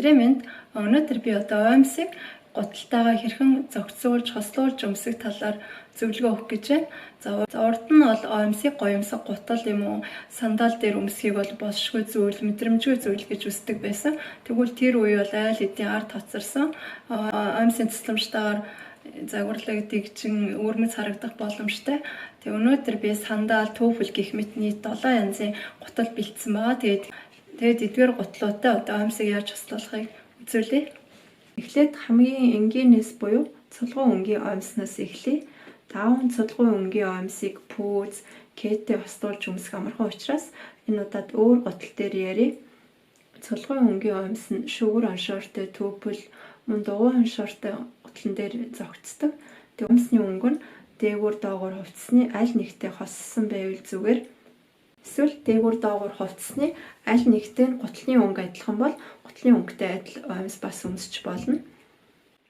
Өдрийн мэнд өнөөдөр би одоо OMS-ыг гуталтайгаа хэрхэн зохицуулж, хослуулж өмсөх талаар зөвлөгөө өгөх гэж байна. За урд нь бол OMS-ыг гоёмсог гутал юм уу, сандал дээр өмсөхийг бол болшгүй зүйл, мэдрэмжгүй зүйл гэж үздэг байсан. Тэгвэл тэр үе бол айл хэдийн ард хоцорсон. OMS-ийн тусламжтайгаар загварлаг дэгжин өвөрмөц харагдах боломжтой. Тэгээ өнөөдөр би сандал, түүфэл гэх мэт нийт 7 янзын гутал бэлдсэн байгаа. Тэгээд эдгээр гутлуудтай одоо OMS-ыг яаж хослуулахыг үзүүлье. Эхлээд хамгийн энгийнээс буюу цулгуун өнгийн OMS-наас эхлэе. Даун цулгуун өнгийн OMS-ыг пүүз, кеттэй хослуулж өмсөх амархан учраас энэ удаад өөр гутал дээр ярив. Цулгуун өнгийн OMS нь шүүгэр оншоортой түүпэл, мөн дугуй оншоортой гутлан дээр зогцдог. Тэгээ OMS-ны өнгө нь дээгүүр доогуур хувцсны аль нэгтэй хоссон байвал зүгээр. Эсвэл дээгүүр доогуур хувцсны аль нэгтэй гутлын өнгө адилхан бол гутлын өнгөтэй адил OMS бас өмсч болно.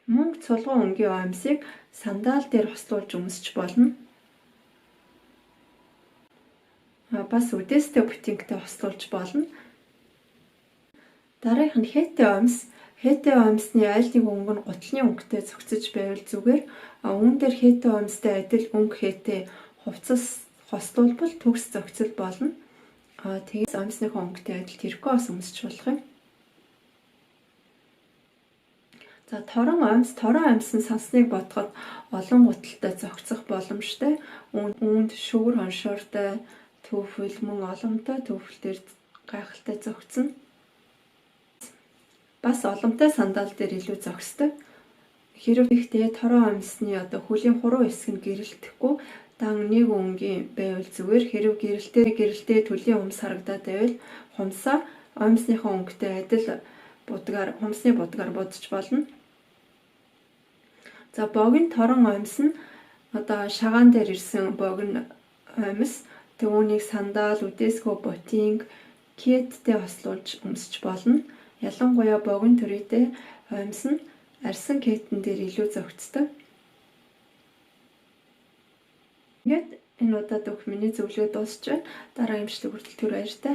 Мөн цулгуун өнгийн OMS-ыг сандал дээр хослуулж өмсч болно. Бас үдээстэй бүтэнгтэй хослуулж болно. Дараагийнх нь хэттэй OMS. Хэттэй OMS-ны аль нэг өнгө нь гутлын өнгөтэй зохицож байвал зүгээр. Үүн дээр хэттэй OMS-тэй адил өнгө хэттэй хувцас хослуулбал төгс зохицол болно. Тэгээс OMS-ныхоо өнгөтэй адил тэрхүү бас өмсч болох юм. За торон OMS-ын сансныг бодоход олон гуталтай зохицох боломжтой. Үүнд шүүгэр хоншоортой түүфэл мөн оломтой түүфэл дээр гайхалтай зохицно. Бас оломтой сандал дээр илүү зохисдог. Хэрв ихтэй торон OMS-ны одоо хөлийн хуруу хэсэг нь гэрэлтэхгүй дан нэг өнгийн байвал зүгээр. Хэрв гэрэлтэй төлийн хумс харагдаад байвал хумсаа OMS-ныхоо өнгөтэй адил хумсны будгаар будж болно. За богино торон OMS нь одоо шагаан дээр ирсэн богино OMS түүнийг сандал, үдээсгүй ботинг, кеттэй хослуулж өмсч болно. Ялангуяа богино төрөйтэй OMS нь арьсан кетэн дээр илүү зохицдог. Ингээд энэ удаад өгөх миний зөвлөгөө дуусч байна. Дараа эмчлэг хүртэл түр баяртай.